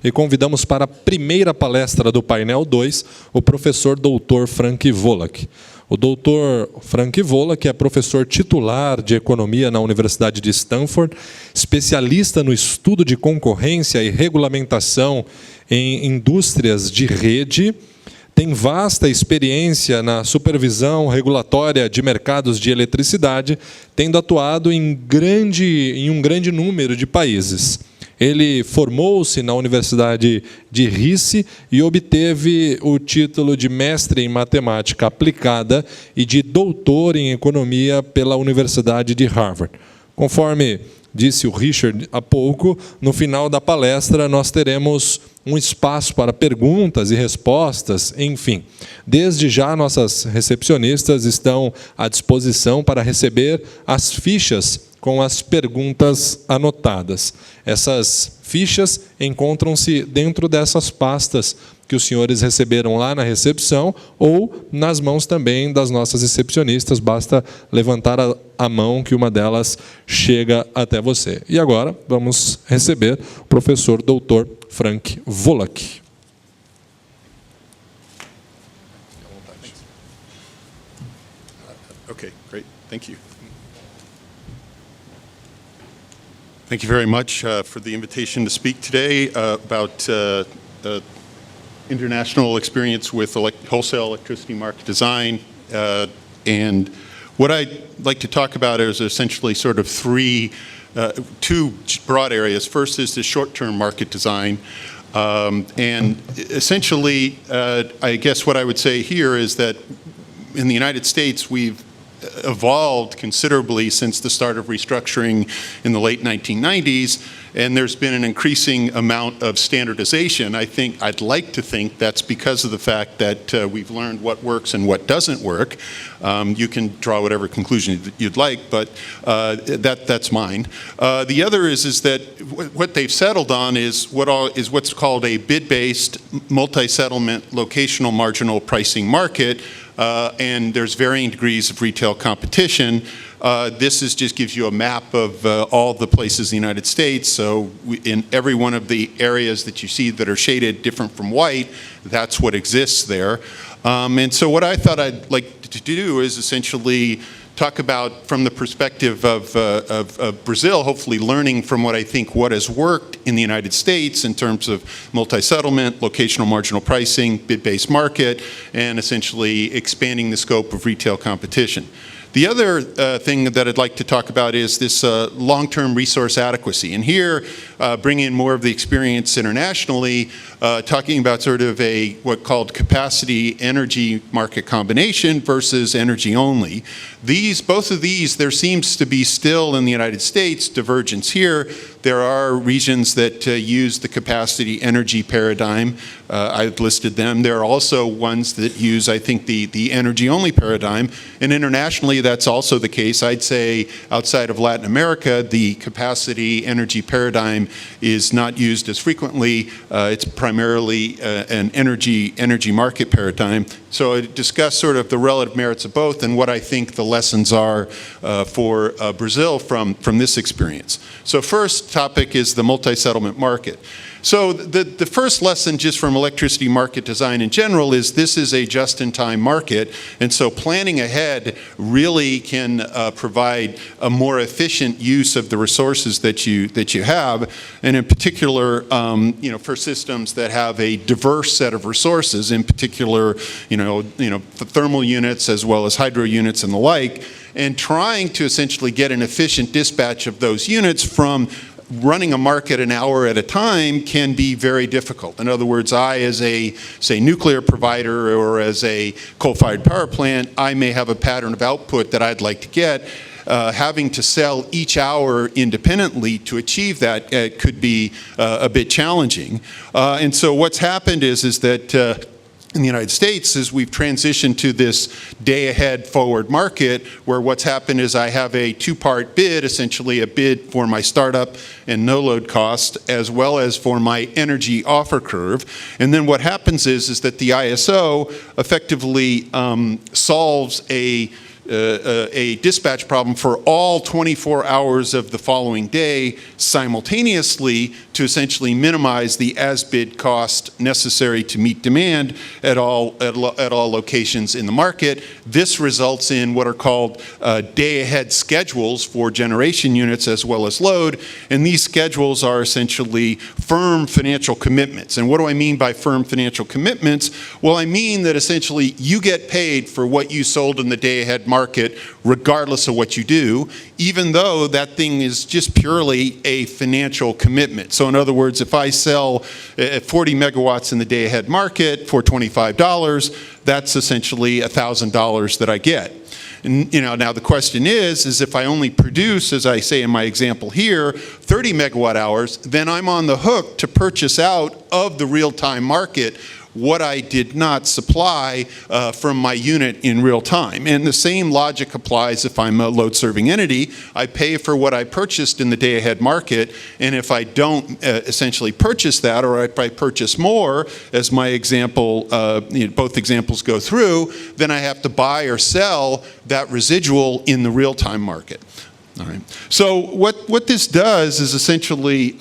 E convidamos para a primeira palestra do painel 2 o professor Dr. Frank Wolak. O Dr. Frank Wolak é professor titular de Economia na Universidade de Stanford, especialista no estudo de concorrência e regulamentação em indústrias de rede, tem vasta experiência na supervisão regulatória de mercados de eletricidade, tendo atuado em um grande número de países. Ele formou-se na Universidade de Rice e obteve o título de mestre em matemática aplicada e de doutor em economia pela Universidade de Harvard. Conforme disse o Richard há pouco, no final da palestra nós teremos um espaço para perguntas e respostas, enfim. Desde já, nossas recepcionistas estão à disposição para receber as fichas com as perguntas anotadas. Essas fichas encontram-se dentro dessas pastas que os senhores receberam lá na recepção ou nas mãos também das nossas recepcionistas. Basta levantar a mão que uma delas chega até você. E agora vamos receber o professor Dr. Frank Wolak. Okay, great. Thank you. Thank you very much for the invitation to speak today about international experience with wholesale electricity market design. And what I'd like to talk about is essentially sort of two broad areas. First is the short-term market design. And essentially, I guess what I would say here is that in the United States, we've evolved considerably since the start of restructuring in the late 1990s, and there's been an increasing amount of standardization. I'd like to think that's because of the fact that we've learned what works and what doesn't work. You can draw whatever conclusion you'd like, but that's mine. The other is that what they've settled on is what's called a bid-based multi-settlement locational marginal pricing market. And there's varying degrees of retail competition. This just gives you a map of all the places in the United States. So in every one of the areas that you see that are shaded different from white, that's what exists there. And so what I thought I'd like to do is essentially talk about from the perspective of Brazil, hopefully learning from what has worked in the United States in terms of multi-settlement, locational marginal pricing, bid-based market, and essentially expanding the scope of retail competition. The other thing that I'd like to talk about is this long-term resource adequacy. And here, bring in more of the experience internationally, talking about sort of what called capacity energy market combination versus energy only. Both of these, there seems to be still in the United States divergence here. There are regions that use the capacity energy paradigm. I've listed them. There are also ones that use, I think, the energy-only paradigm. And internationally, that's also the case. I'd say outside of Latin America, the capacity energy paradigm is not used as frequently. It's primarily an energy market paradigm. So I discuss sort of the relative merits of both and what I think the lessons are for Brazil from this experience. So first topic is the multi-settlement market. So the first lesson just from electricity market design in general is this is a just-in-time market, and so planning ahead really can provide a more efficient use of the resources that you have, and in particular, for systems that have a diverse set of resources, in particular, thermal units as well as hydro units and the like, and trying to essentially get an efficient dispatch of those units from running a market an hour at a time can be very difficult. In other words, I, as a, say, nuclear provider or as a coal-fired power plant, I may have a pattern of output that I'd like to get. Having to sell each hour independently to achieve that could be a bit challenging. And so what's happened is that in the United States, as we've transitioned to this day-ahead forward market, where what's happened is I have a two-part bid, essentially a bid for my startup and no-load cost, as well as for my energy offer curve. And then what happens is that the ISO effectively solves a dispatch problem for all 24 hours of the following day simultaneously to essentially minimize the as-bid cost necessary to meet demand at all locations in the market. This results in what are called day-ahead schedules for generation units as well as load, and these schedules are essentially firm financial commitments. And what do I mean by firm financial commitments? Well, I mean that essentially you get paid for what you sold in the day-ahead market regardless of what you do, even though that thing is just purely a financial commitment. So in other words, if I sell 40 megawatts in the day-ahead market for $25, that's essentially $1,000 that I get. And, now the question is if I only produce, as I say in my example here, 30 megawatt hours, then I'm on the hook to purchase out of the real-time market what I did not supply from my unit in real time. And the same logic applies if I'm a load-serving entity. I pay for what I purchased in the day-ahead market, and if I don't essentially purchase that, or if I purchase more, as my example, both examples go through, then I have to buy or sell that residual in the real-time market. All right. So what this does is essentially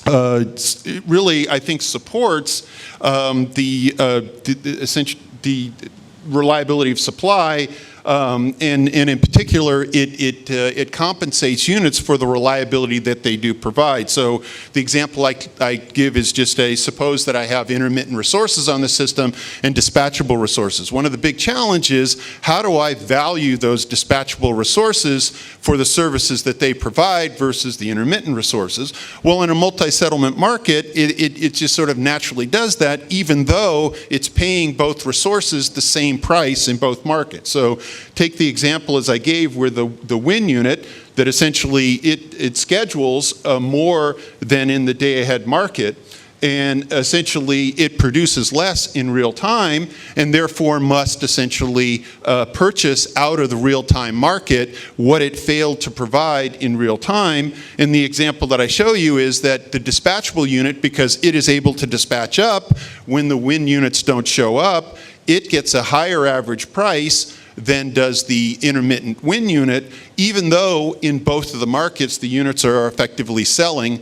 it really, I think, supports the reliability of supply, and in particular, it compensates units for the reliability that they do provide. So the example I give is just suppose that I have intermittent resources on the system and dispatchable resources. One of the big challenges, how do I value those dispatchable resources for the services that they provide versus the intermittent resources? Well, in a multi-settlement market, it just sort of naturally does that, even though it's paying both resources the same price in both markets. So take the example as I gave where the wind unit, that essentially it schedules more than in the day-ahead market, and essentially it produces less in real time, and therefore must essentially purchase out of the real-time market what it failed to provide in real time. And the example that I show you is that the dispatchable unit, because it is able to dispatch up when the wind units don't show up, it gets a higher average price than does the intermittent wind unit, even though in both of the markets the units are effectively selling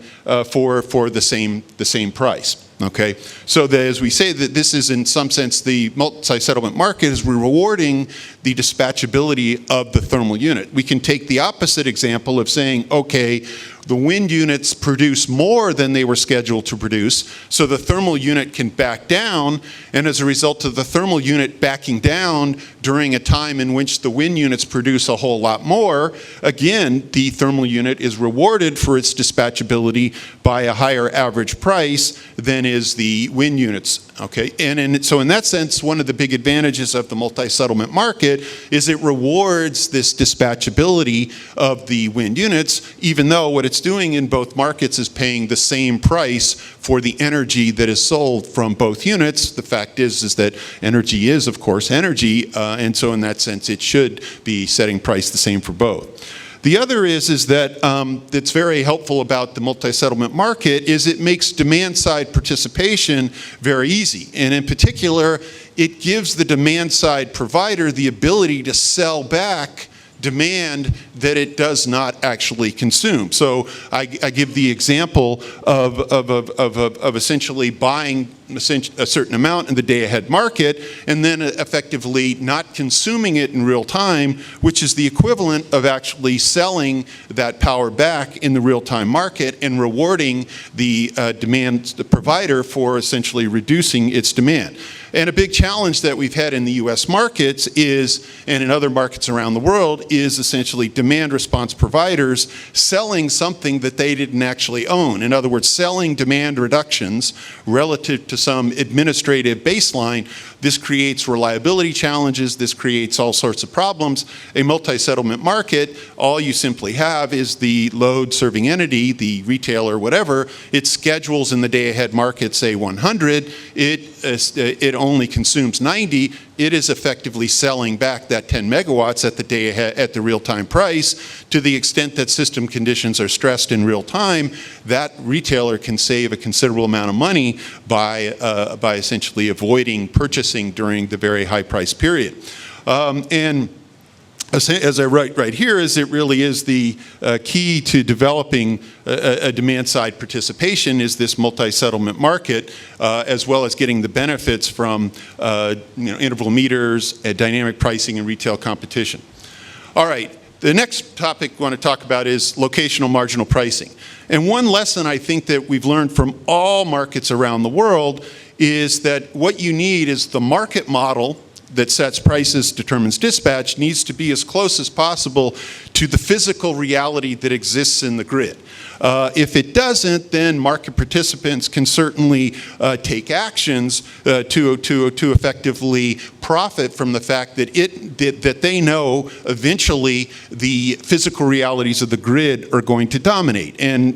for the same price. Okay, so as we say that this is in some sense the multi-settlement market is rewarding the dispatchability of the thermal unit. We can take the opposite example of saying, okay, the wind units produce more than they were scheduled to produce, so the thermal unit can back down, and as a result of the thermal unit backing down during a time in which the wind units produce a whole lot more, again, the thermal unit is rewarded for its dispatchability by a higher average price than is the wind units. Okay, and so in that sense, one of the big advantages of the multi-settlement market is it rewards this dispatchability of the wind units, even though what it's doing in both markets is paying the same price for the energy that is sold from both units. The fact is that energy is, of course, energy, and so in that sense, it should be setting price the same for both. The other is that that's very helpful about the multi-settlement market is it makes demand-side participation very easy. And in particular, it gives the demand-side provider the ability to sell back demand that it does not actually consume. So I give the example of essentially buying a certain amount in the day-ahead market and then effectively not consuming it in real time, which is the equivalent of actually selling that power back in the real-time market and rewarding the the provider for essentially reducing its demand. And a big challenge that we've had in the US markets is, and in other markets around the world, is essentially demand response providers selling something that they didn't actually own. In other words, selling demand reductions relative to some administrative baseline. This creates reliability challenges. This creates all sorts of problems. A multi-settlement market, all you simply have is the load serving entity, the retailer, whatever. It schedules in the day-ahead market, say 100. It only consumes 90. It is effectively selling back that 10 megawatts at the day ahead, at the real-time price. To the extent that system conditions are stressed in real time, that retailer can save a considerable amount of money by essentially avoiding purchasing during the very high price period. And as I write right here, is it really is the key to developing a demand-side participation is this multi-settlement market, as well as getting the benefits from interval meters, dynamic pricing, and retail competition. All right, the next topic I want to talk about is locational marginal pricing. And one lesson I think that we've learned from all markets around the world is that what you need is the market model that sets prices, determines dispatch, needs to be as close as possible to the physical reality that exists in the grid. If it doesn't, then market participants can certainly take actions to effectively profit from the fact that that they know eventually the physical realities of the grid are going to dominate. And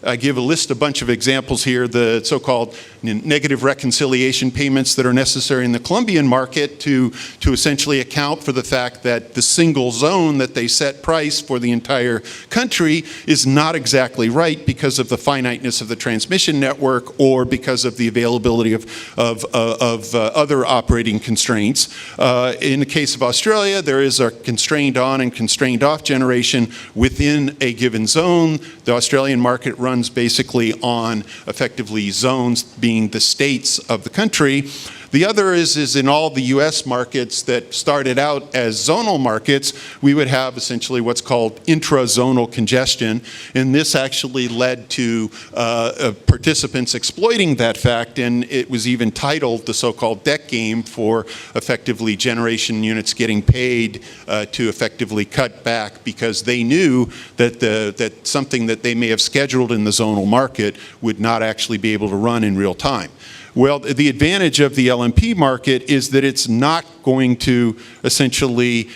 I give a bunch of examples here, the so-called negative reconciliation payments that are necessary in the Colombian market to essentially account for the fact that the single zone that they set price for the entire country is not exactly right because of the finiteness of the transmission network or because of the availability of other operating constraints. In the case of Australia, there is a constrained on and constrained off generation within a given zone. The Australian market runs basically on effectively zones being the states of the country. The other is in all the U.S. markets that started out as zonal markets, we would have essentially what's called intra-zonal congestion, and this actually led to participants exploiting that fact, and it was even titled the so-called debt game for effectively generation units getting paid to effectively cut back because they knew that something that they may have scheduled in the zonal market would not actually be able to run in real time. Well, the advantage of the LMP market is that it's not going to essentially,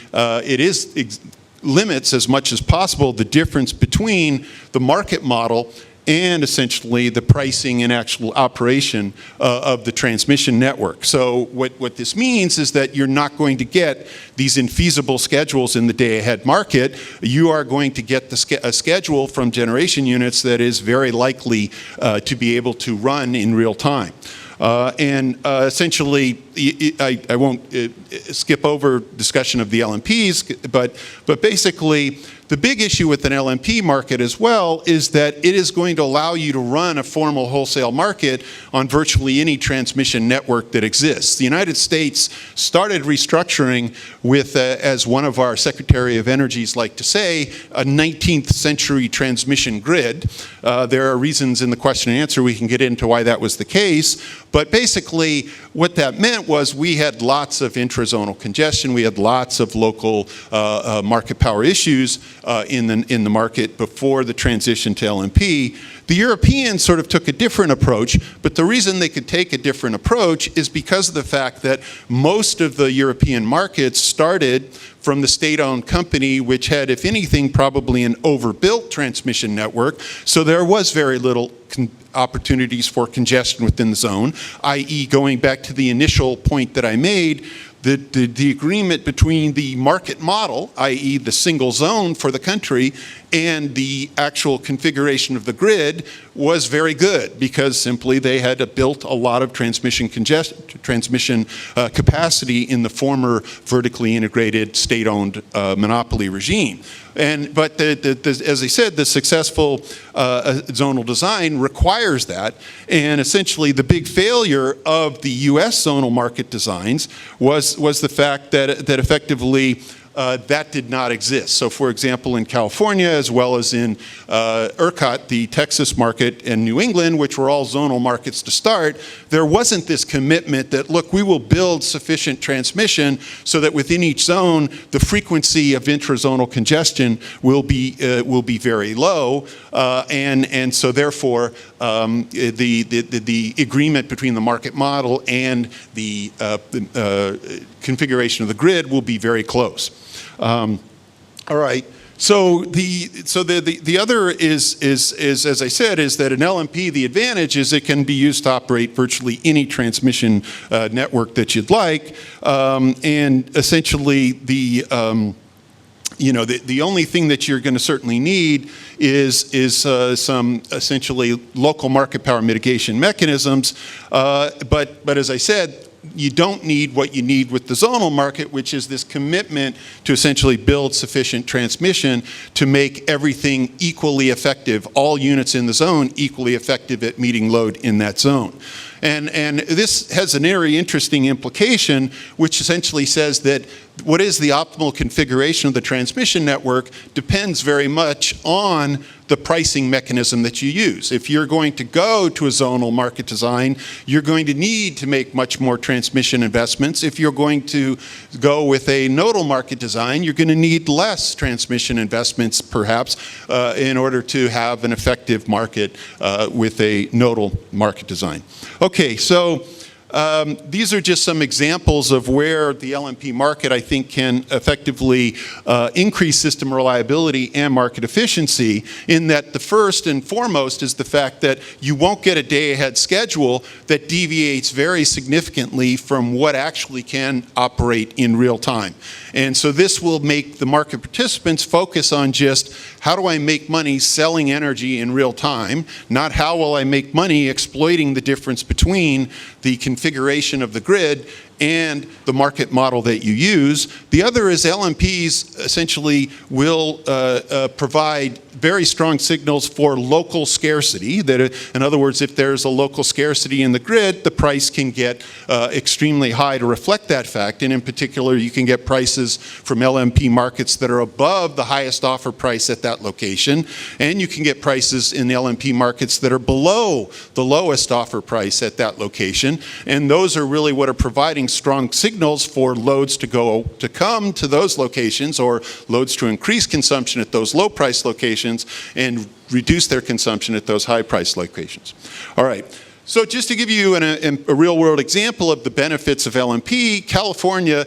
limits as much as possible the difference between the market model and essentially the pricing and actual operation of the transmission network. So what this means is that you're not going to get these infeasible schedules in the day-ahead market. You are going to get a schedule from generation units that is very likely to be able to run in real time. Essentially, I won't skip over discussion of the LMPs, but basically, the big issue with an LMP market as well is that it is going to allow you to run a formal wholesale market on virtually any transmission network that exists. The United States started restructuring with, as one of our Secretary of Energies like to say, a 19th century transmission grid. There are reasons in the question and answer we can get into why that was the case, but basically what that meant was we had lots of intrazonal congestion, we had lots of local market power issues in the market before the transition to LMP. The Europeans sort of took a different approach, but the reason they could take a different approach is because of the fact that most of the European markets started from the state-owned company, which had, if anything, probably an overbuilt transmission network, so there was very little opportunities for congestion within the zone, i.e. going back to the initial point that I made, the agreement between the market model, i.e. the single zone for the country, and the actual configuration of the grid was very good because simply they had built a lot of transmission capacity in the former vertically integrated state-owned monopoly regime. But as I said, the successful zonal design requires that, and essentially the big failure of the U.S. zonal market designs was the fact that effectively that did not exist. So for example, in California, as well as in ERCOT, the Texas market, and New England, which were all zonal markets to start, there wasn't this commitment that, look, we will build sufficient transmission so that within each zone, the frequency of intrazonal congestion will be very low, and so therefore, the agreement between the market model and the configuration of the grid will be very close. All right. So the other is as I said, is that an LMP, the advantage is it can be used to operate virtually any transmission network that you'd like, and essentially the only thing that you're going to certainly need is some essentially local market power mitigation mechanisms, but as I said, you don't need what you need with the zonal market, which is this commitment to essentially build sufficient transmission to make everything equally effective, all units in the zone equally effective at meeting load in that zone. And this has an very interesting implication, which essentially says that what is the optimal configuration of the transmission network depends very much on the pricing mechanism that you use. If you're going to go to a zonal market design, you're going to need to make much more transmission investments. If you're going to go with a nodal market design, you're going to need less transmission investments, perhaps, in order to have an effective market with a nodal market design. Okay, so these are just some examples of where the LMP market, I think, can effectively increase system reliability and market efficiency, in that the first and foremost is the fact that you won't get a day-ahead schedule that deviates very significantly from what actually can operate in real time. And so this will make the market participants focus on just how do I make money selling energy in real time, not how will I make money exploiting the difference between the configuration of the grid and the market model that you use. The other is LMPs essentially will provide very strong signals for local scarcity. That, in other words, if there's a local scarcity in the grid, the price can get extremely high to reflect that fact. And in particular, you can get prices from LMP markets that are above the highest offer price at that location. And you can get prices in the LMP markets that are below the lowest offer price at that location. And those are really what are providing strong signals for loads to come to those locations, or loads to increase consumption at those low price locations and reduce their consumption at those high price locations. All right. So just to give you a real world example of the benefits of LMP, California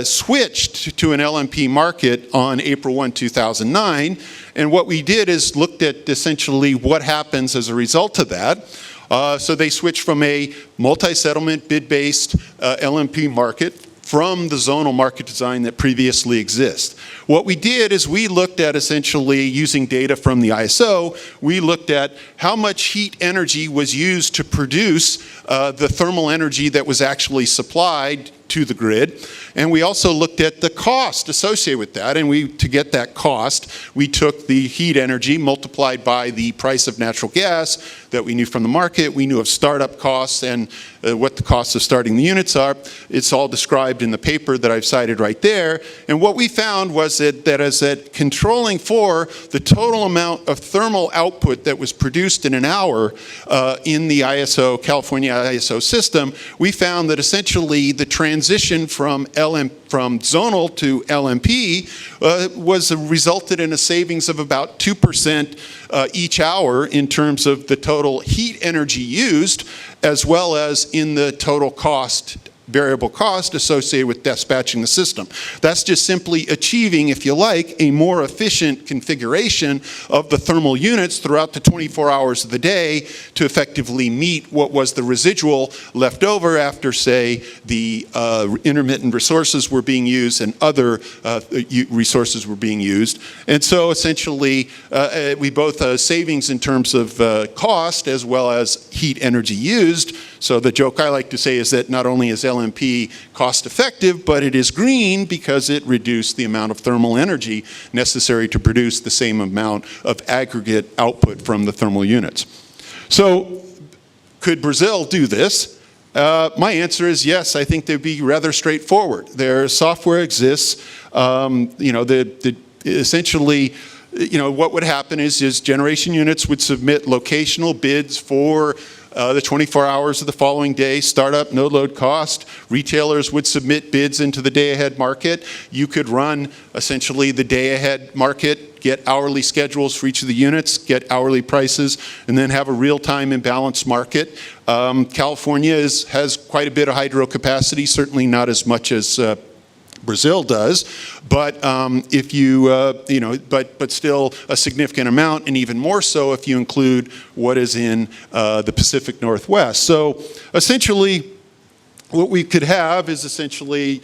switched to an LMP market on April 1, 2009. And what we did is looked at essentially what happens as a result of that. So they switched from a multi-settlement bid-based LMP market from the zonal market design that previously exists. What we did is we looked at essentially using data from the ISO, we looked at how much heat energy was used to produce the thermal energy that was actually supplied to the grid. And we also looked at the cost associated with that. And to get that cost, we took the heat energy multiplied by the price of natural gas that we knew from the market. We knew of startup costs and what the costs of starting the units are. It's all described in the paper that I've cited right there. And what we found was that controlling for the total amount of thermal output that was produced in an hour in the ISO, California ISO system, we found that essentially the transition from zonal to LMP resulted in a savings of about 2% each hour in terms of the total heat energy used, as well as in the total variable cost associated with dispatching the system. That's just simply achieving, if you like, a more efficient configuration of the thermal units throughout the 24 hours of the day to effectively meet what was the residual left over after, say, the intermittent resources were being used and other resources were being used. And so essentially, we both savings in terms of cost as well as heat energy used. So the joke I like to say is that not only is LMP cost effective, but it is green because it reduced the amount of thermal energy necessary to produce the same amount of aggregate output from the thermal units. So could Brazil do this? My answer is yes. I think they'd be rather straightforward. Their software exists. Essentially, what would happen is generation units would submit locational bids for the 24 hours of the following day, startup, no load cost. Retailers would submit bids into the day-ahead market. You could run essentially the day-ahead market, get hourly schedules for each of the units, get hourly prices, and then have a real-time imbalanced market. California has quite a bit of hydro capacity, certainly not as much as Brazil does, but but still a significant amount, and even more so if you include what is in the Pacific Northwest. So essentially, what we could have is essentially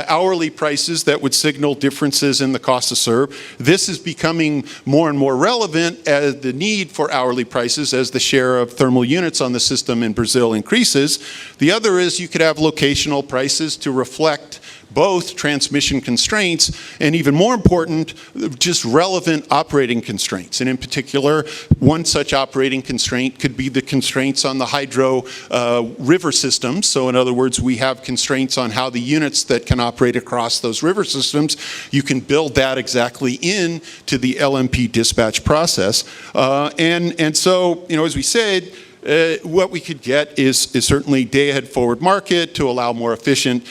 hourly prices that would signal differences in the cost to serve. This is becoming more and more relevant as the need for hourly prices as the share of thermal units on the system in Brazil increases. The other is you could have locational prices to reflect both transmission constraints and, even more important, just relevant operating constraints. And in particular, one such operating constraint could be the constraints on the hydro river systems. So in other words, we have constraints on how the units that can operate across those river systems, you can build that exactly into the LMP dispatch process. And so, as we said, what we could get is certainly day-ahead forward market to allow more efficient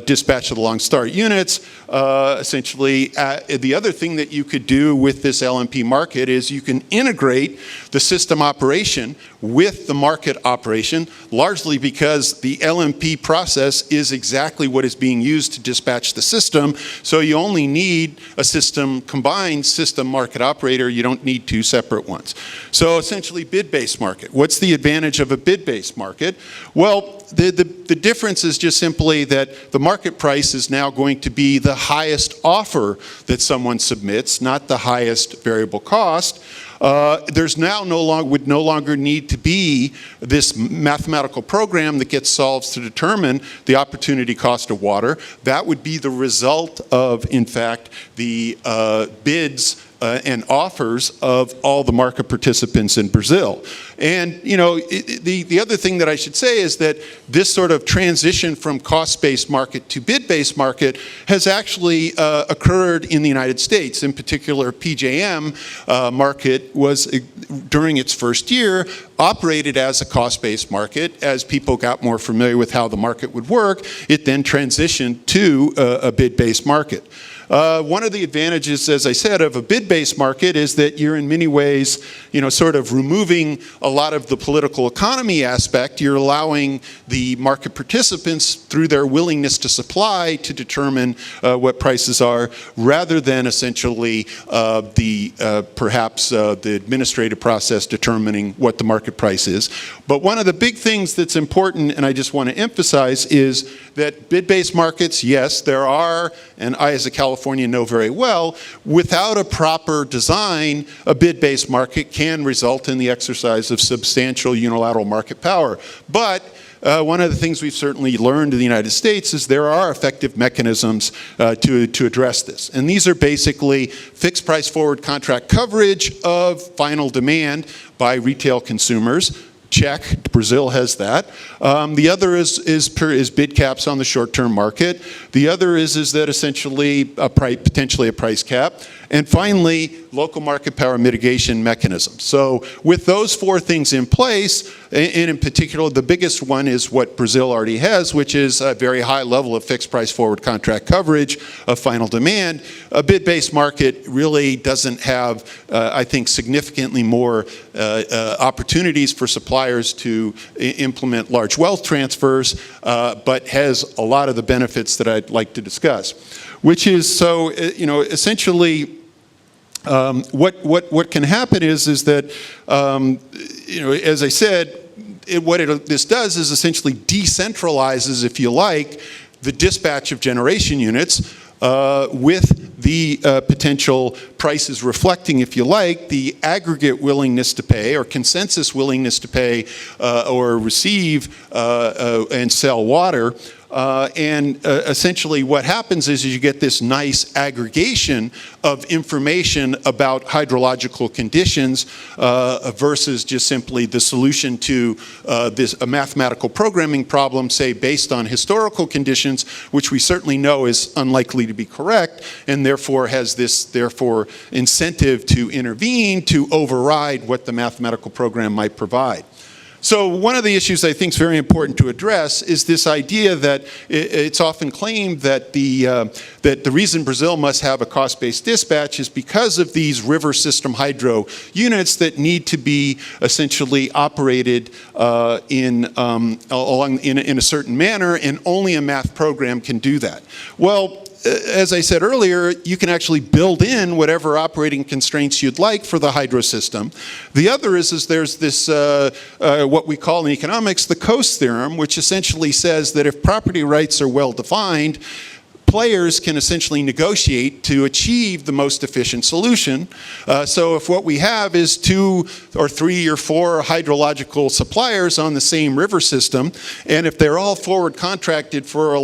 dispatch of the long start units. Essentially, the other thing that you could do with this LMP market is you can integrate the system operation with the market operation, largely because the LMP process is exactly what is being used to dispatch the system. So you only need a combined system market operator. You don't need two separate ones. So essentially, bid-based market. What's the advantage of a bid-based market? Well, the difference is just simply that the market price is now going to be the highest offer that someone submits, not the highest variable cost. There's now would no longer need to be this mathematical program that gets solved to determine the opportunity cost of water. That would be the result of, in fact, the bids and offers of all the market participants in Brazil. And the other thing that I should say is that this sort of transition from cost-based market to bid-based market has actually occurred in the United States. In particular, PJM market was, during its first year, operated as a cost-based market. As people got more familiar with how the market would work, it then transitioned to a bid-based market. One of the advantages, as I said, of a bid-based market is that you're in many ways, sort of removing a lot of the political economy aspect. You're allowing the market participants, through their willingness to supply, to determine what prices are, rather than essentially perhaps the administrative process determining what the market price is. But one of the big things that's important, and I just want to emphasize, is that bid-based markets, yes, there are, and I as a Californian know very well, without a proper design, a bid-based market can result in the exercise of substantial unilateral market power. But one of the things we've certainly learned in the United States is there are effective mechanisms to address this. And these are basically fixed price forward contract coverage of final demand by retail consumers. Check, Brazil has that. The other is bid caps on the short-term market. The other is that essentially potentially a price cap. And finally, local market power mitigation mechanisms. So with those four things in place, and in particular, the biggest one is what Brazil already has, which is a very high level of fixed price forward contract coverage of final demand. A bid-based market really doesn't have, I think, significantly more opportunities for suppliers to implement large wealth transfers, but has a lot of the benefits that I'd like to discuss. Which is, so, essentially, what can happen is that, as I said, this does is essentially decentralizes, if you like, the dispatch of generation units with the potential prices reflecting, if you like, the aggregate willingness to pay or consensus willingness to pay or receive and sell water. Essentially what happens is you get this nice aggregation of information about hydrological conditions versus just simply the solution to a mathematical programming problem, say, based on historical conditions, which we certainly know is unlikely to be correct, and therefore has this, incentive to intervene to override what the mathematical program might provide. So one of the issues I think is very important to address is this idea that it's often claimed that the reason Brazil must have a cost-based dispatch is because of these river system hydro units that need to be essentially operated in a certain manner, and only a math program can do that. Well, as I said earlier, you can actually build in whatever operating constraints you'd like for the hydro system. The other is there's this, what we call in economics, the Coase theorem, which essentially says that if property rights are well defined, players can essentially negotiate to achieve the most efficient solution. So if what we have is 2 or 3 or 4 hydrological suppliers on the same river system, and if they're all forward contracted for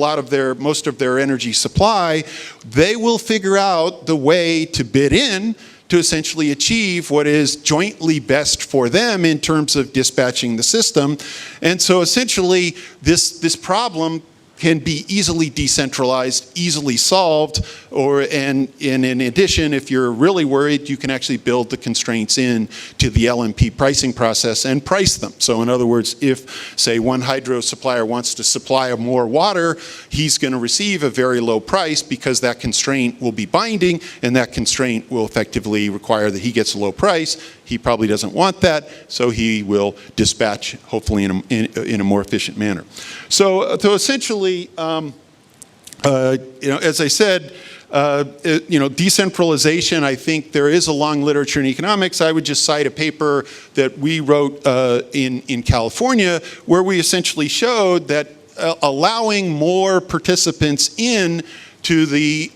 most of their energy supply, they will figure out the way to bid in to essentially achieve what is jointly best for them in terms of dispatching the system. And so essentially this problem can be easily decentralized, easily solved, and in addition, if you're really worried, you can actually build the constraints in to the LMP pricing process and price them. So in other words, if, say, one hydro supplier wants to supply more water, he's going to receive a very low price because that constraint will be binding, and that constraint will effectively require that he gets a low price. He probably doesn't want that, so he will dispatch, hopefully in a more efficient manner. So essentially, as I said, decentralization, I think there is a long literature in economics. I would just cite a paper that we wrote in California where we essentially showed that allowing more participants in to the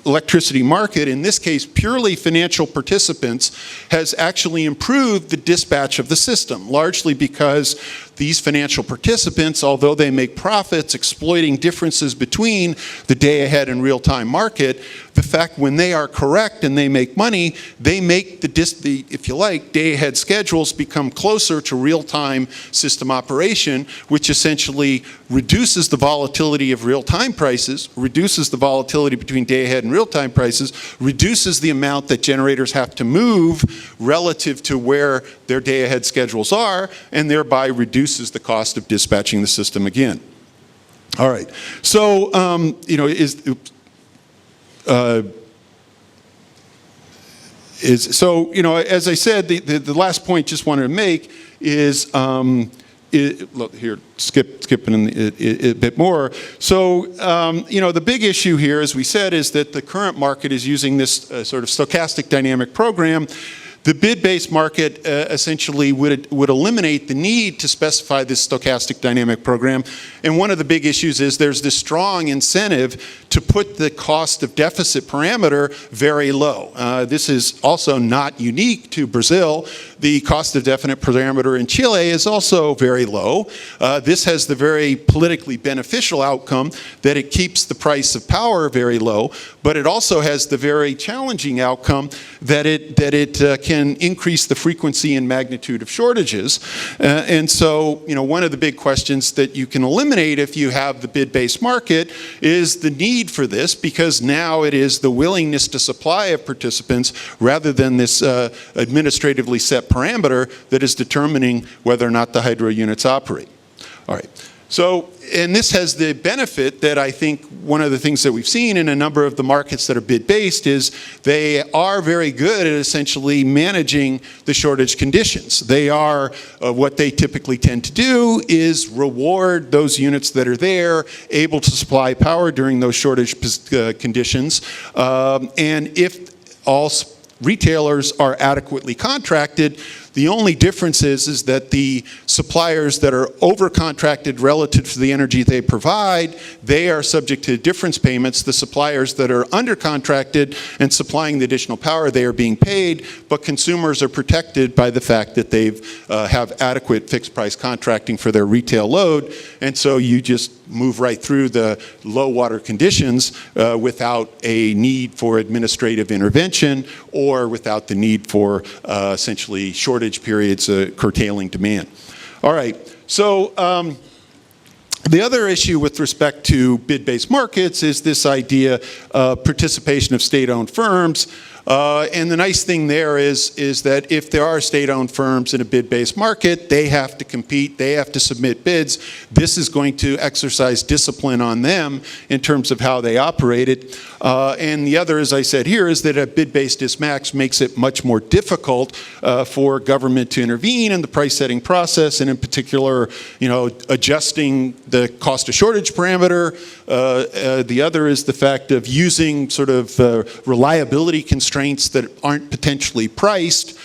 electricity market, in this case purely financial participants, has actually improved the dispatch of the system, largely because these financial participants, although they make profits exploiting differences between the day-ahead and real-time market, the fact when they are correct and they make money, they make the if you like, day-ahead schedules become closer to real-time system operation, which essentially reduces the volatility of real-time prices, reduces the volatility between day-ahead and real-time prices, reduces the amount that generators have to move relative to where their day-ahead schedules are, and thereby reduces the cost of dispatching the system again. All right. So, as I said, the last point just wanted to make is, look here, skipping a bit more. So, the big issue here, as we said, is that the current market is using this sort of stochastic dynamic program. The bid-based market essentially would eliminate the need to specify this stochastic dynamic program. And one of the big issues is there's this strong incentive to put the cost of deficit parameter very low. This is also not unique to Brazil. The cost of deficit parameter in Chile is also very low. This has the very politically beneficial outcome that it keeps the price of power very low, but it also has the very challenging outcome that it can increase the frequency and magnitude of shortages. And so, one of the big questions that you can eliminate if you have the bid-based market is the need for this, because now it is the willingness to supply of participants rather than this administratively set parameter that is determining whether or not the hydro units operate. All right. So, and this has the benefit that I think one of the things that we've seen in a number of the markets that are bid-based is they are very good at essentially managing the shortage conditions. They are, what they typically tend to do is reward those units that are there, able to supply power during those shortage conditions. And if all retailers are adequately contracted, the only difference is that the suppliers that are over-contracted relative to the energy they provide, they are subject to difference payments. The suppliers that are under-contracted and supplying the additional power, they are being paid, but consumers are protected by the fact that they have adequate fixed-price contracting for their retail load, and so you just move right through the low water conditions without a need for administrative intervention or without the need for essentially shortage periods curtailing demand. All right, so the other issue with respect to bid-based markets is this idea of participation of state-owned firms. And the nice thing there is that if there are state-owned firms in a bid-based market, they have to compete, they have to submit bids. This is going to exercise discipline on them in terms of how they operate it. And the other, as I said here, is that a bid-based dismax makes it much more difficult for government to intervene in the price-setting process, and in particular, adjusting the cost of shortage parameter. The other is the fact of using sort of reliability constraints that aren't potentially priced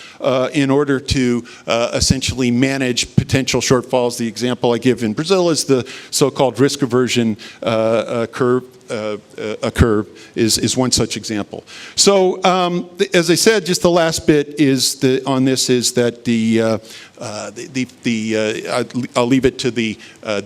in order to essentially manage potential shortfalls. The example I give in Brazil is the so-called risk aversion curve. A curve is one such example. So, as I said, just the last bit on this is that I'll leave it to the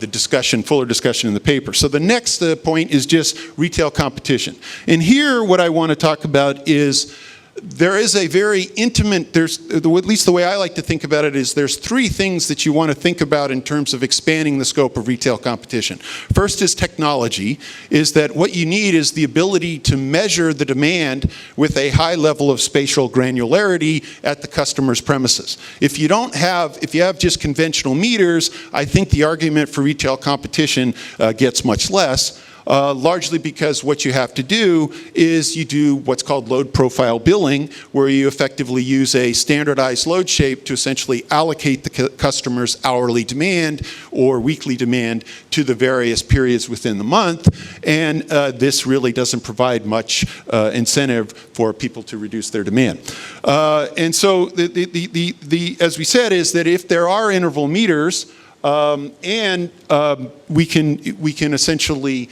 discussion, fuller discussion in the paper. So the next point is just retail competition, and here what I want to talk about is there is a very intimate, at least the way I like to think about it is there's three things that you want to think about in terms of expanding the scope of retail competition. First is technology, is that what you need is the ability to measure the demand with a high level of spatial granularity at the customer's premises. If you have just conventional meters, I think the argument for retail competition gets much less. Largely because what you have to do is you do what's called load profile billing, where you effectively use a standardized load shape to essentially allocate the customer's hourly demand or weekly demand to the various periods within the month. And this really doesn't provide much incentive for people to reduce their demand. And so as we said, is that if there are interval meters, we can essentially,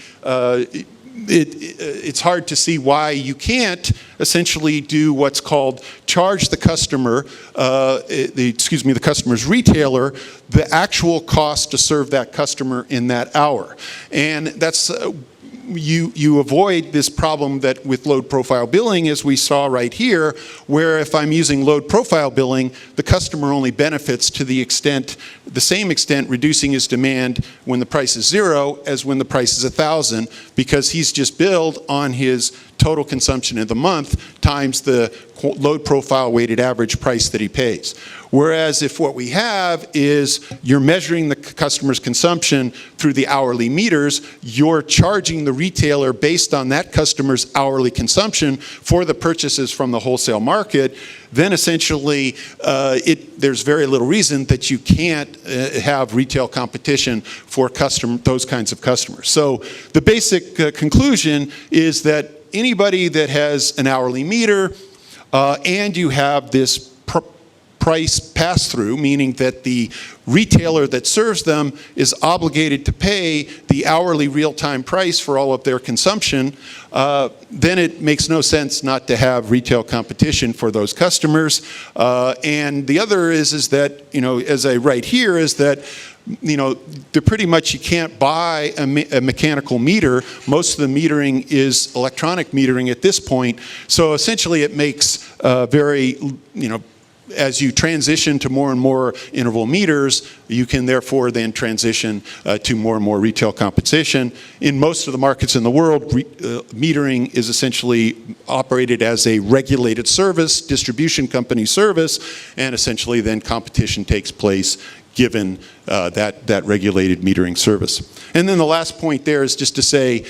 it's hard to see why you can't essentially do what's called charge the customer, the customer's retailer, the actual cost to serve that customer in that hour. And that's you avoid this problem that with load profile billing, as we saw right here, where if I'm using load profile billing, the customer only benefits to the same extent reducing his demand when the price is 0 as when the price is 1,000, because he's just billed on his total consumption in the month times the load profile weighted average price that he pays. Whereas if what we have is you're measuring the customer's consumption through the hourly meters, you're charging the retailer based on that customer's hourly consumption for the purchases from the wholesale market, then essentially there's very little reason that you can't have retail competition for those kinds of customers. So the basic conclusion is that anybody that has an hourly meter and you have this price pass-through, meaning that the retailer that serves them is obligated to pay the hourly real-time price for all of their consumption, then it makes no sense not to have retail competition for those customers. And the other is that, as I write here, is that pretty much you can't buy a mechanical meter. Most of the metering is electronic metering at this point. So essentially it makes as you transition to more and more interval meters, you can therefore then transition to more and more retail competition. In most of the markets in the world, metering is essentially operated as a regulated service, distribution company service, and essentially then competition takes place given that regulated metering service. And then the last point there is just to say,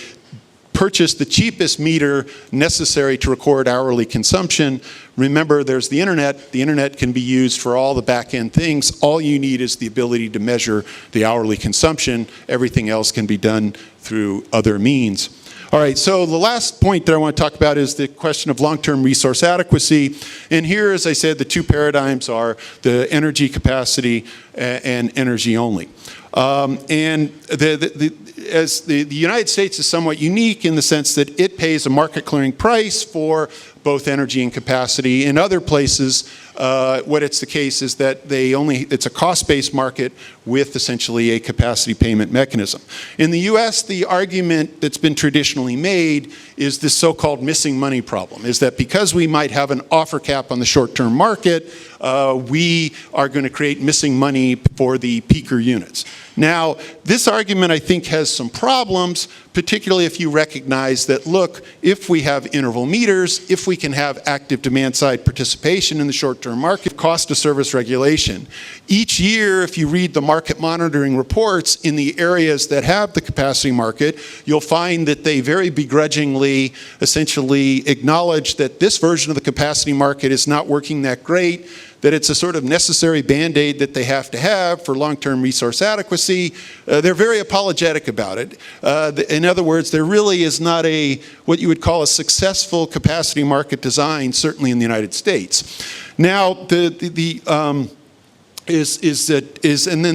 purchase the cheapest meter necessary to record hourly consumption. Remember, there's the internet. The internet can be used for all the back-end things. All you need is the ability to measure the hourly consumption. Everything else can be done through other means. All right, so the last point that I want to talk about is the question of long-term resource adequacy. And here, as I said, the two paradigms are the energy capacity and energy only. And the United States is somewhat unique in the sense that it pays a market clearing price for both energy and capacity. In other places, what it's the case is that it's a cost-based market with essentially a capacity payment mechanism. In the US, the argument that's been traditionally made is this so-called missing money problem, is that because we might have an offer cap on the short-term market, we are going to create missing money for the peaker units. Now, this argument, I think, has some problems, particularly if you recognize that, look, if we have interval meters, if we can have active demand-side participation in the short-term market, cost of service regulation. Each year, if you read the market monitoring reports in the areas that have the capacity market, you'll find that they very begrudgingly essentially acknowledge that this version of the capacity market is not working that great, that it's a sort of necessary Band-Aid that they have to have for long-term resource adequacy. They're very apologetic about it. In other words, there really is not what you would call a successful capacity market design, certainly in the United States. Now, and then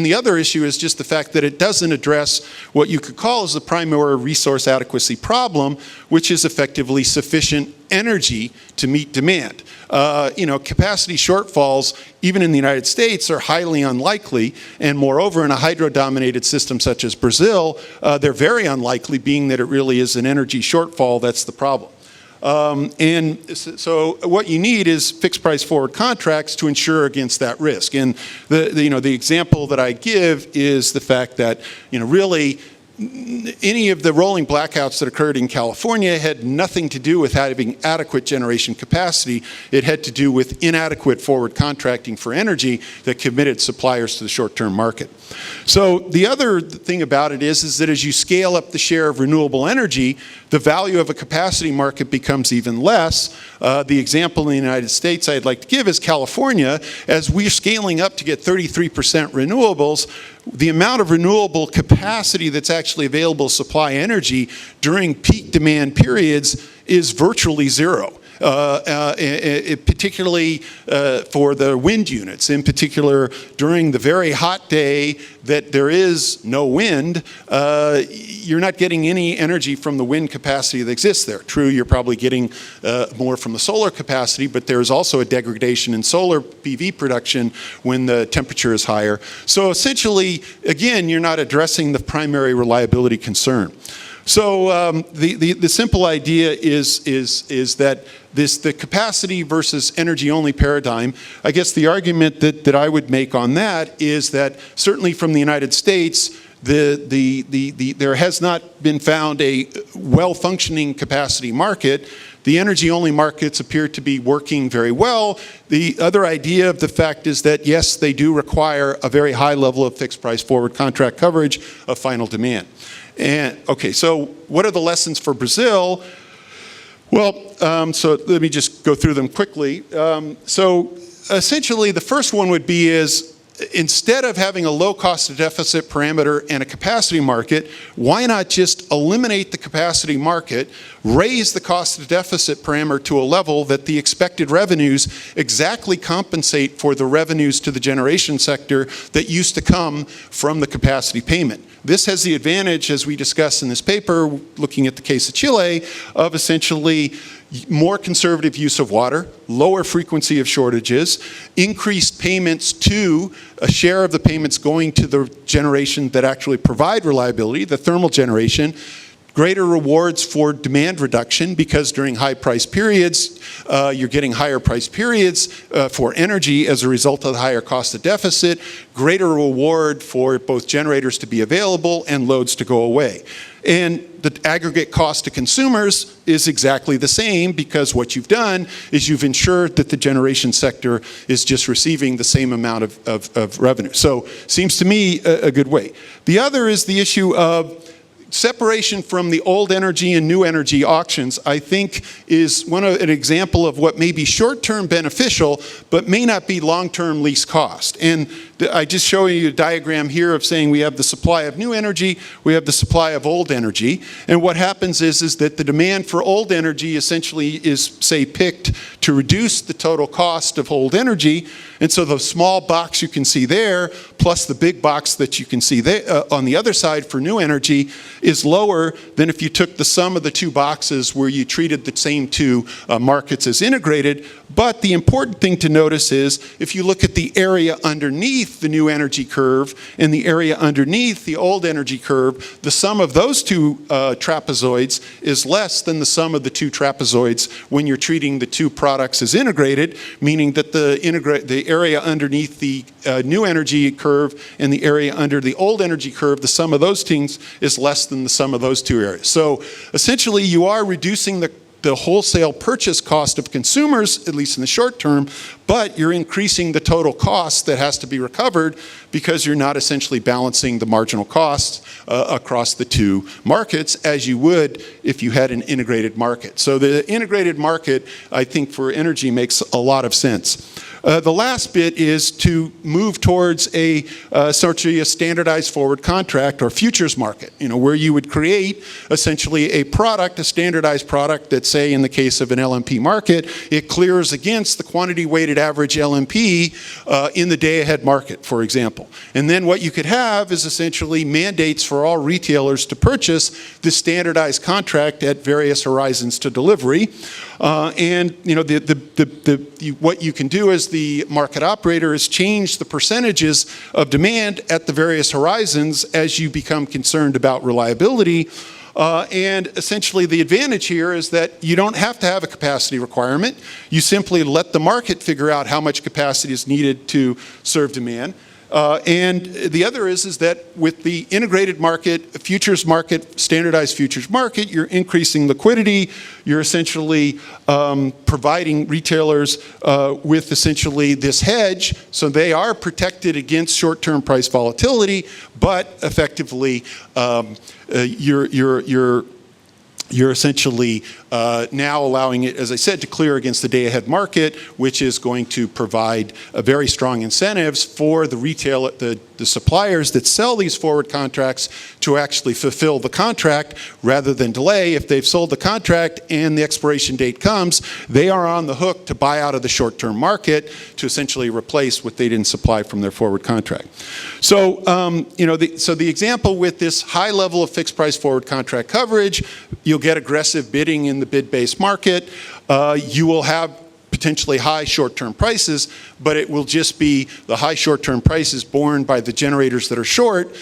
the other issue is just the fact that it doesn't address what you could call as the primary resource adequacy problem, which is effectively sufficient energy to meet demand. Capacity shortfalls, even in the United States, are highly unlikely, and moreover, in a hydro-dominated system such as Brazil, they're very unlikely, being that it really is an energy shortfall that's the problem. And so what you need is fixed price forward contracts to insure against that risk. And the example that I give is the fact that, really, any of the rolling blackouts that occurred in California had nothing to do with having adequate generation capacity. It had to do with inadequate forward contracting for energy that committed suppliers to the short-term market. So the other thing about it is that as you scale up the share of renewable energy, the value of a capacity market becomes even less. The example in the United States I'd like to give is California. As we're scaling up to get 33% renewables, the amount of renewable capacity that's actually available to supply energy during peak demand periods is virtually zero. Particularly for the wind units. In particular, during the very hot day that there is no wind, you're not getting any energy from the wind capacity that exists there. True, you're probably getting more from the solar capacity, but there's also a degradation in solar PV production when the temperature is higher. So essentially, again, you're not addressing the primary reliability concern. So the simple idea is that the capacity versus energy-only paradigm, I guess the argument that I would make on that is that certainly from the United States, there has not been found a well-functioning capacity market. The energy-only markets appear to be working very well. The other idea of the fact is that, yes, they do require a very high level of fixed-price forward contract coverage of final demand. And okay, so what are the lessons for Brazil? Well, so let me just go through them quickly. So essentially, the first one would be instead of having a low cost of deficit parameter and a capacity market, why not just eliminate the capacity market, raise the cost of deficit parameter to a level that the expected revenues exactly compensate for the revenues to the generation sector that used to come from the capacity payment. This has the advantage, as we discussed in this paper, looking at the case of Chile, of essentially more conservative use of water, lower frequency of shortages, increased payments to a share of the payments going to the generation that actually provide reliability, the thermal generation, greater rewards for demand reduction because during high price periods, you're getting higher price periods for energy as a result of the higher cost of deficit, greater reward for both generators to be available and loads to go away. And the aggregate cost to consumers is exactly the same because what you've done is you've ensured that the generation sector is just receiving the same amount of revenue. So seems to me a good way. The other is the issue of separation from the old energy and new energy auctions, I think, is an example of what may be short-term beneficial, but may not be long-term least cost. And I just show you a diagram here of saying we have the supply of new energy, we have the supply of old energy, and what happens is that the demand for old energy essentially is, say, picked to reduce the total cost of old energy, and so the small box you can see there, plus the big box that you can see there, on the other side for new energy, is lower than if you took the sum of the two boxes where you treated the same two markets as integrated. But the important thing to notice is if you look at the area underneath underneath the new energy curve and the area underneath the old energy curve, the sum of those two trapezoids is less than the sum of the two trapezoids when you're treating the two products as integrated, meaning that the area underneath the new energy curve and the area under the old energy curve, the sum of those things is less than the sum of those two areas. So essentially you are reducing the wholesale purchase cost of consumers, at least in the short term, but you're increasing the total cost that has to be recovered because you're not essentially balancing the marginal costs across the two markets as you would if you had an integrated market. So the integrated market, I think, for energy makes a lot of sense. The last bit is to move towards a standardized forward contract or futures market, where you would create essentially a product, a standardized product that, say, in the case of an LMP market, it clears against the quantity weighted average LMP in the day ahead market, for example. And then what you could have is essentially mandates for all retailers to purchase this standardized contract at various horizons to delivery. What you can do as the market operator is change the percentages of demand at the various horizons as you become concerned about reliability. And essentially the advantage here is that you don't have to have a capacity requirement. You simply let the market figure out how much capacity is needed to serve demand. And the other is that with the integrated market, futures market, standardized futures market, you're increasing liquidity. You're essentially providing retailers with essentially this hedge, so they are protected against short-term price volatility, but effectively you're essentially now allowing it, as I said, to clear against the day-ahead market, which is going to provide very strong incentives for the retail, the suppliers that sell these forward contracts to actually fulfill the contract rather than delay. If they've sold the contract and the expiration date comes, they are on the hook to buy out of the short-term market to essentially replace what they didn't supply from their forward contract. So, so the example with this high level of fixed price forward contract coverage, you'll get aggressive bidding in the bid-based market. You will have potentially high short-term prices, but it will just be the high short-term prices borne by the generators that are short,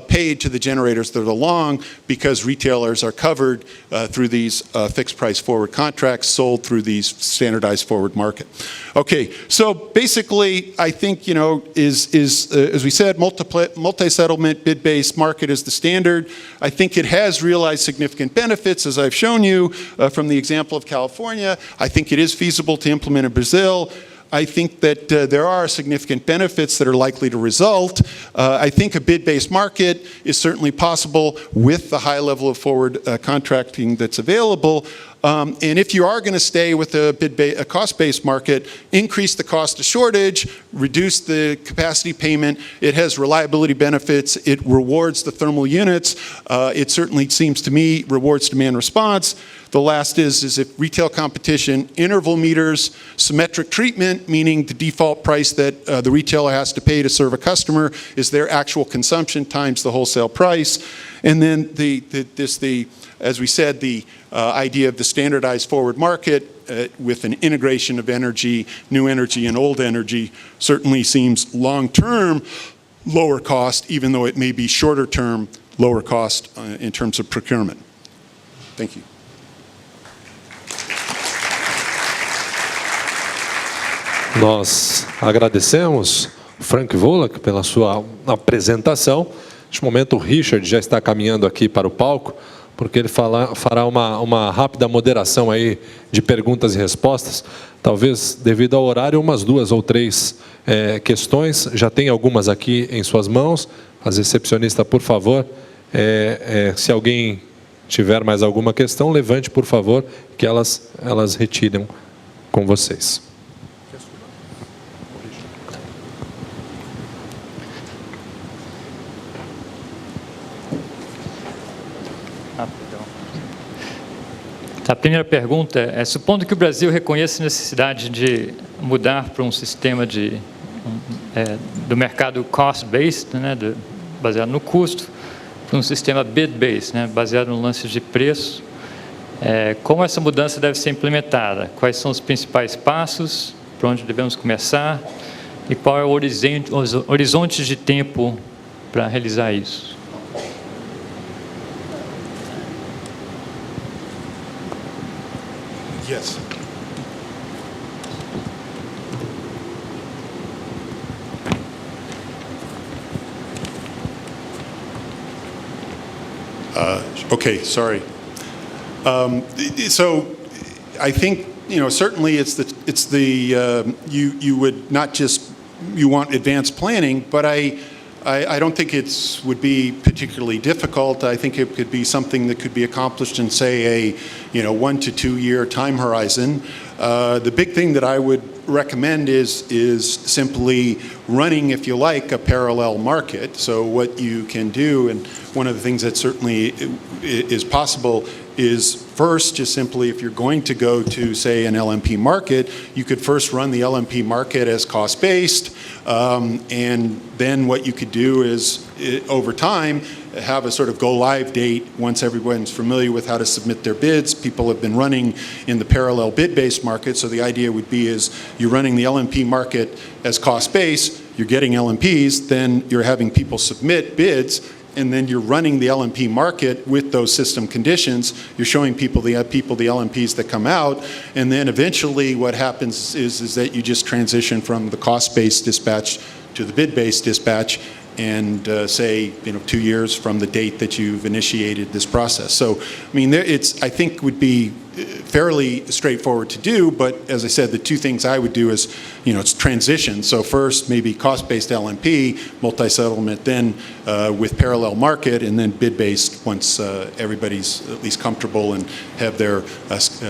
paid to the generators that are long, because retailers are covered through these fixed price forward contracts sold through these standardized forward market. Okay, so basically I think, as we said, multi-settlement bid-based market is the standard. I think it has realized significant benefits, as I've shown you from the example of California. I think it is feasible to implement in Brazil. I think that there are significant benefits that are likely to result. I think a bid-based market is certainly possible with the high level of forward contracting that's available. And if you are going to stay with a cost-based market, increase the cost of shortage, reduce the capacity payment. It has reliability benefits. It rewards the thermal units. It certainly seems to me rewards demand response. The last is if retail competition, interval meters, symmetric treatment, meaning the default price that the retailer has to pay to serve a customer is their actual consumption times the wholesale price. And then as we said, the idea of the standardized forward market with an integration of energy, new energy and old energy certainly seems long-term lower cost, even though it may be shorter-term lower cost in terms of procurement. Thank you. Nós agradecemos Frank Wolak pela sua apresentação. Neste momento o Richard já está caminhando aqui para o palco, porque ele fará uma rápida moderação aí de perguntas e respostas. Talvez, devido ao horário, umas 2 ou 3 questões. Já tem algumas aqui em suas mãos. As recepcionistas, por favor, se alguém tiver mais alguma questão, levante, por favor, que elas retirem com vocês. A primeira pergunta é, supondo que o Brasil reconheça a necessidade de mudar para um sistema do mercado cost-based, né, baseado no custo, para um sistema bid-based, né, baseado no lance de preço, como essa mudança deve ser implementada? Quais são os principais passos? Por onde devemos começar? E qual é o horizonte, os horizontes de tempo para realizar isso? Yes. Okay, sorry. So I think, certainly you would not just, you want advanced planning, but I don't think would be particularly difficult. I think it could be something that could be accomplished in, say, a 1 to 2 year time horizon. The big thing that I would recommend is simply running, if you like, a parallel market. So what you can do, and one of the things that certainly is possible, is first just simply, if you're going to go to, say, an LMP market, you could first run the LMP market as cost-based, and then what you could do is, over time, have a sort of go-live date once everyone's familiar with how to submit their bids. People have been running in the parallel bid-based market, so the idea would be is you're running the LMP market as cost-based, you're getting LMPs, then you're having people submit bids, and then you're running the LMP market with those system conditions. You're showing the LMPs that come out, and then eventually what happens is that you just transition from the cost-based dispatch to the bid-based dispatch, and say 2 years from the date that you've initiated this process. So I mean, I think would be fairly straightforward to do, but as I said, the two things I would do is, it's transition. So first, maybe cost-based LMP, multi-settlement, then with parallel market, and then bid-based once everybody's at least comfortable and have their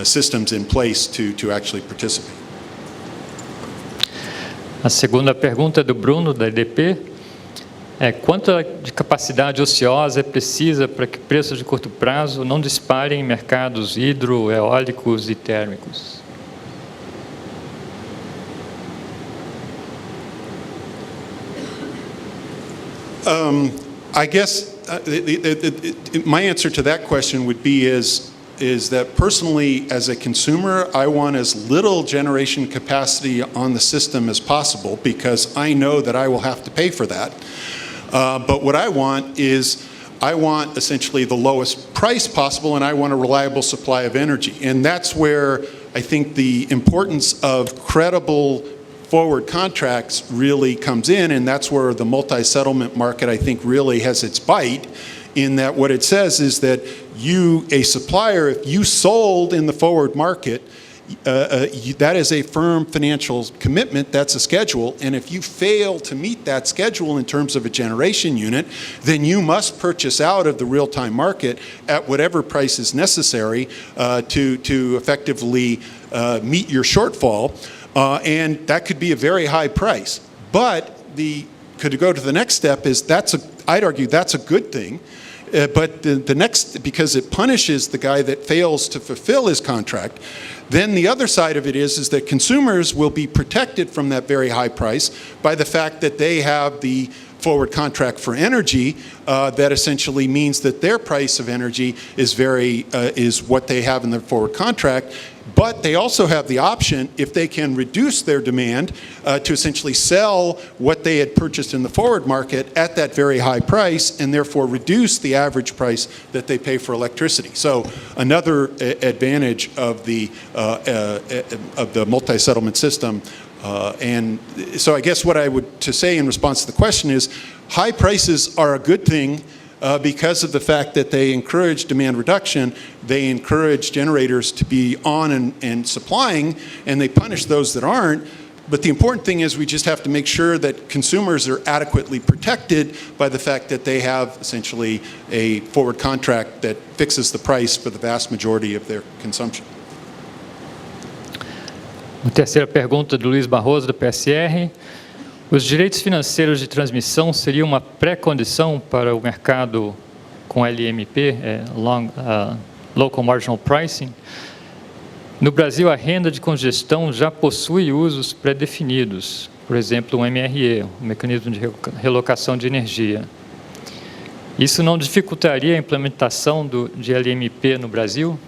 systems in place to actually participate. A segunda pergunta é do Bruno, da EDP. Quanta de capacidade ociosa é precisa para que preços de curto prazo não disparem em mercados hidro, eólicos e térmicos? I guess my answer to that question would be is that personally, as a consumer, I want as little generation capacity on the system as possible, because I know that I will have to pay for that. But what I want is, I want essentially the lowest price possible, and I want a reliable supply of energy. And that's where I think the importance of credible forward contracts really comes in, and that's where the multi-settlement market, I think, really has its bite, in that what it says is that you, a supplier, if you sold in the forward market, that is a firm financial commitment, that's a schedule, and if you fail to meet that schedule in terms of a generation unit, then you must purchase out of the real-time market at whatever price is necessary to effectively meet your shortfall, and that could be a very high price. But could go to the next step is, I'd argue that's a good thing. But the next, because it punishes the guy that fails to fulfill his contract, then the other side of it is that consumers will be protected from that very high price by the fact that they have the forward contract for energy, that essentially means that their price of energy is what they have in their forward contract. But they also have the option, if they can reduce their demand, to essentially sell what they had purchased in the forward market at that very high price, and therefore reduce the average price that they pay for electricity. So another advantage of the multi-settlement system. And so I guess what I would to say in response to the question is, high prices are a good thing, because of the fact that they encourage demand reduction, they encourage generators to be on and supplying, and they punish those that aren't. But the important thing is, we just have to make sure that consumers are adequately protected by the fact that they have essentially a forward contract that fixes the price for the vast majority of their consumption. A terceira pergunta do Luiz Barroso, do PSR. Os direitos financeiros de transmissão seriam uma pré-condição para o mercado com LMP, Local Marginal Pricing? No Brasil, a renda de congestão já possui usos pré-definidos, por exemplo, o MRE, o Mecanismo de Relocação de Energia. Isso não dificultaria a implementação de LMP no Brasil?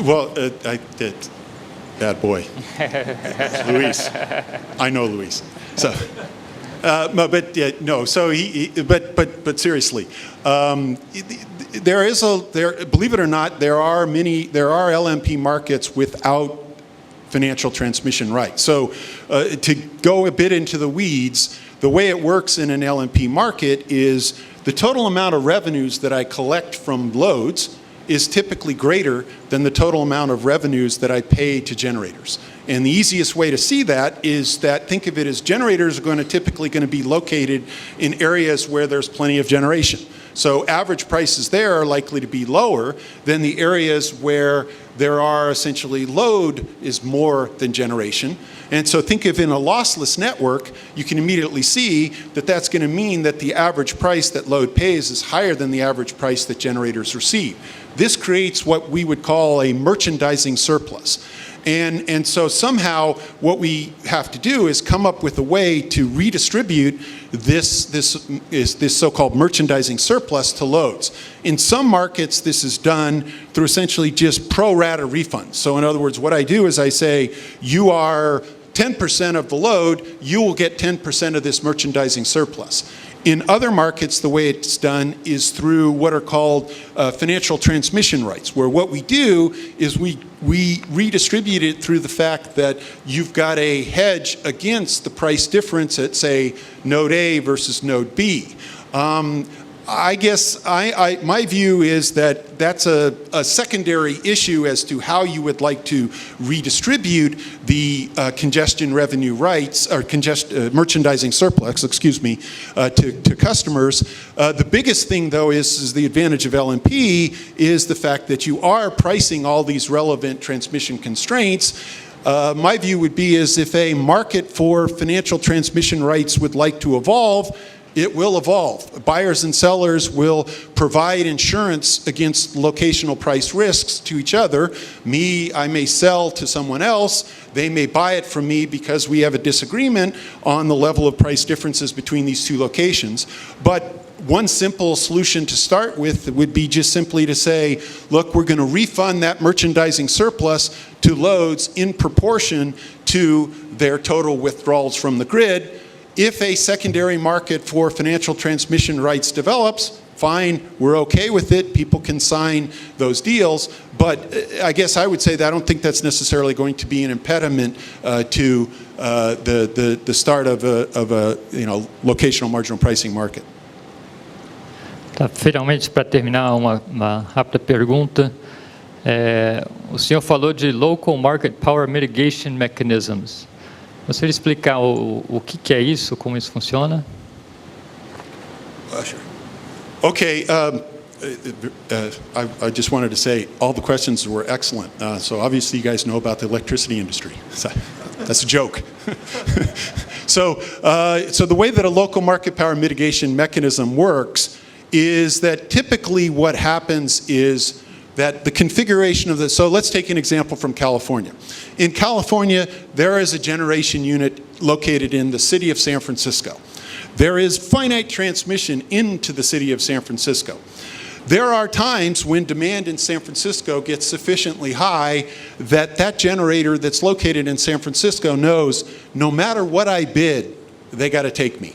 Well, bad boy, Luis. I know Luis. So, no. So but seriously, believe it or not, there are LMP markets without financial transmission rights. So, to go a bit into the weeds, the way it works in an LMP market is the total amount of revenues that I collect from loads is typically greater than the total amount of revenues that I pay to generators. And the easiest way to see that is that think of it as generators are typically going to be located in areas where there's plenty of generation. So average prices there are likely to be lower than the areas where there are essentially load is more than generation. And so think of in a lossless network, you can immediately see that that's going to mean that the average price that load pays is higher than the average price that generators receive. This creates what we would call a merchandising surplus. And so somehow what we have to do is come up with a way to redistribute this so-called merchandising surplus to loads. In some markets, this is done through essentially just pro rata refunds. So in other words, what I do is I say, you are 10% of the load, you will get 10% of this merchandising surplus. In other markets, the way it's done is through what are called financial transmission rights, where what we do is we redistribute it through the fact that you've got a hedge against the price difference at, say, node A versus node B. I guess my view is that that's a secondary issue as to how you would like to redistribute the congestion revenue rights or merchandising surplus, to customers. The biggest thing, though, is the advantage of LMP is the fact that you are pricing all these relevant transmission constraints. My view would be is if a market for financial transmission rights would like to evolve, it will evolve. Buyers and sellers will provide insurance against locational price risks to each other. I may sell to someone else. They may buy it from me because we have a disagreement on the level of price differences between these two locations. But one simple solution to start with would be just simply to say, look, we're going to refund that merchandising surplus to loads in proportion to their total withdrawals from the grid. If a secondary market for financial transmission rights develops, fine, we're okay with it. People can sign those deals. But I guess I would say that I don't think that's necessarily going to be an impediment to the start of a locational marginal pricing market. Tá, finalmente, para terminar, uma rápida pergunta. O senhor falou de Local Market Power Mitigation Mechanisms. Você explicar o que é isso, como isso funciona? Sure. Okay, I just wanted to say all the questions were excellent. So obviously you guys know about the electricity industry. That's a joke. So the way that a local market power mitigation mechanism works is that typically what happens is that the configuration of so let's take an example from California. In California, there is a generation unit located in the city of San Francisco. There is finite transmission into the city of San Francisco. There are times when demand in San Francisco gets sufficiently high that generator that's located in San Francisco knows no matter what I bid, they got to take me.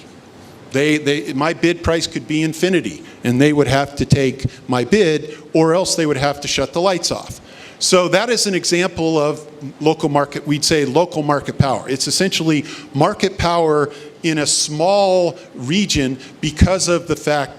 My bid price could be infinity, and they would have to take my bid, or else they would have to shut the lights off. So that is an example of local market, we'd say local market power. It's essentially market power in a small region because of the fact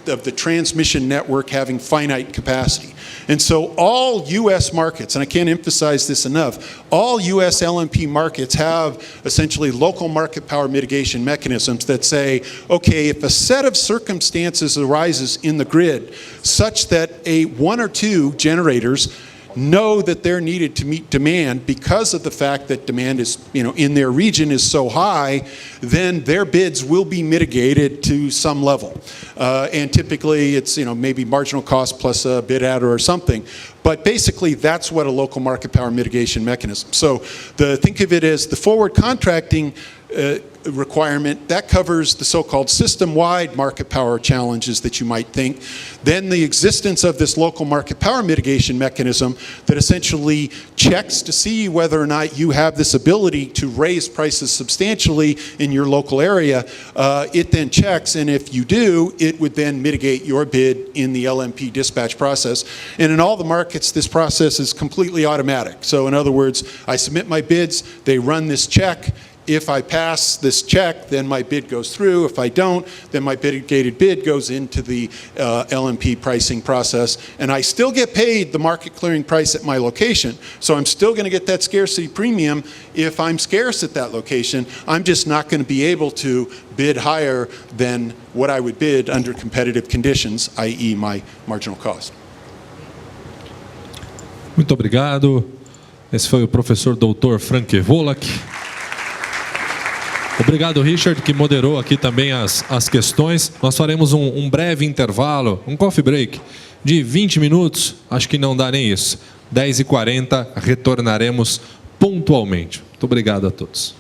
of the transmission network having finite capacity. And so all U.S. markets, and I can't emphasize this enough, all U.S. LMP markets have essentially local market power mitigation mechanisms that say, okay, if a set of circumstances arises in the grid such that one or two generators know that they're needed to meet demand because of the fact that demand is, in their region is so high, then their bids will be mitigated to some level. And typically it's, maybe marginal cost plus a bid adder or something. But basically that's what a local market power mitigation mechanism. So think of it as the forward contracting requirement. That covers the so-called system-wide market power challenges that you might think. Then the existence of this local market power mitigation mechanism that essentially checks to see whether or not you have this ability to raise prices substantially in your local area. It then checks, and if you do, it would then mitigate your bid in the LMP dispatch process. And in all the markets, this process is completely automatic. So in other words, I submit my bids, they run this check. If I pass this check, then my bid goes through. If I don't, then my mitigated bid goes into the LMP pricing process, and I still get paid the market clearing price at my location. So I'm still going to get that scarcity premium if I'm scarce at that location. I'm just not going to be able to bid higher than what I would bid under competitive conditions, i.e. my marginal cost. Muito obrigado. Esse foi o professor Dr. Frank Wolak. Obrigado, Richard, que moderou aqui também as questões. Nós faremos um breve intervalo, um coffee break de 20 minutos. Acho que não dá nem isso. 10h40, retornaremos pontualmente. Muito obrigado a todos.